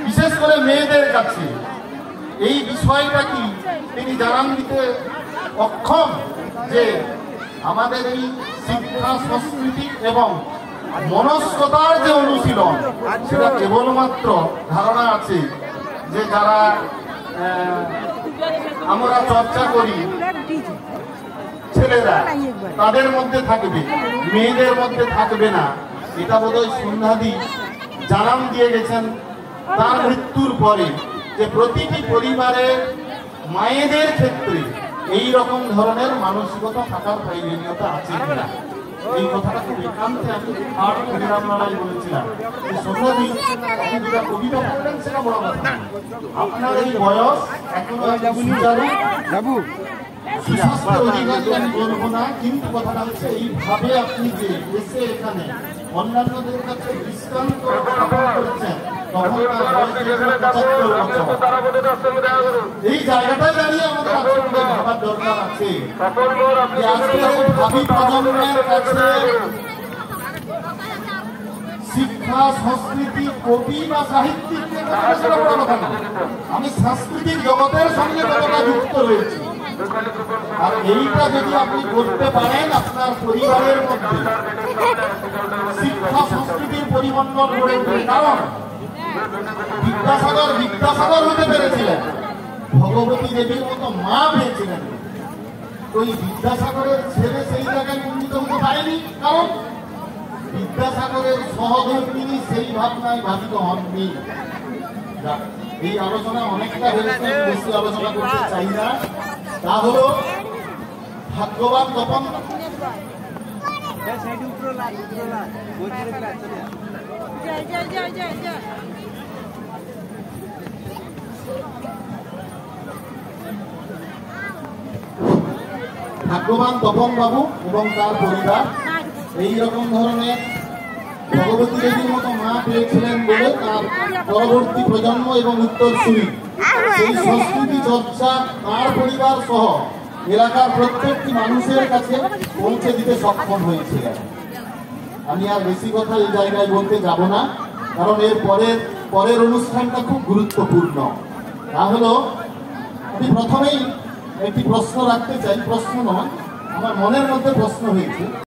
বিশেষ করে মেয়েদের কাছে এই বিষয়টা কি তিনি জানান দিতে অক্ষম যে আমাদের এই শিক্ষা সংস্কৃতি এবং মনস্কতার যে অনুশীলন সেটা কেবলমাত্র ধারণা আছে যে যারা আমরা চর্চা করি ছেলেরা তাদের মধ্যে থাকবে, মেয়েদের মধ্যে থাকবে না। এটা বোধহয় সন্ধ্যাদি জানান দিয়ে গেছেন তার মৃত্যুর পরে যে প্রতিটি পরিবারের মায়েদের ক্ষেত্রে এই রকম ধরনের মানসিকতা থাকার প্রয়োজনীয়তা আছে কিনা। এই কথাটা খুব একান্তে আমি আর হরিরাম লালাই বলেছিলাম যে সন্ধ্যাদি আপনি যেটা কবিতা পড়লেন সেটা বড় কথা, আপনার এই বয়স এখনো সুচারু সুস্বাস্থ্য অধিকারী আমি বলবো না, কিন্তু কথাটা হচ্ছে এইভাবে আপনি যে এসে এখানে অন্যান্যদের কাছে দৃষ্টান্ত স্থাপন করছেন তখন এই জায়গাটায় দাঁড়িয়ে আমাদের আসলে ভাবার দরকার আছে যে আজকে ভাবি প্রজন্মের কাছে শিক্ষা সংস্কৃতি কবি বা সাহিত্যিক আমি সাংস্কৃতিক জগতের সঙ্গে কতটা যুক্ত রয়েছি। আর এইটা যদি আপনি করতে পারেন আপনার পরিবারের মধ্যে শিক্ষা সংস্কৃতির পরিমণ্ডল গড়ে উঠবে। কারণ বিদ্যাসাগর হতে পেরেছিলেন, ভগবতী দেবীর মতো মা পেয়েছিলেন, ওই বিদ্যাসাগরের ছেলে সেই জায়গায় উন্নীত হতে পারেনি। কারণ বিদ্যাসাগরের সহধর্মিনী সেই ভাবনায় ভাবিত হননি। এই আলোচনা অনেকটা হয়েছে, বেশি আলোচনা করতে চাই না। তা হলো ভাগ্যবান তপন বাবু এবং তার পরিবার এই রকম ধরনের ভগবতী দেবীর মতো মা পেয়েছিলেন বলে তার পরবর্তী প্রজন্ম এবং উত্তরসূরি এই সংস্কৃতি চর্চা তার পরিবার সহ এলাকার প্রত্যেকটি মানুষের কাছে পৌঁছে দিতে সক্ষম হয়েছিলেন। আমি আর বেশি কথা এই জায়গায় বলতে যাব না, কারণ এর পরের অনুষ্ঠানটা খুব গুরুত্বপূর্ণ। তা হলো আমি প্রথমেই একটি প্রশ্ন রাখতে চাই, প্রশ্ন নয়, আমার মনের মধ্যে প্রশ্ন হয়েছে।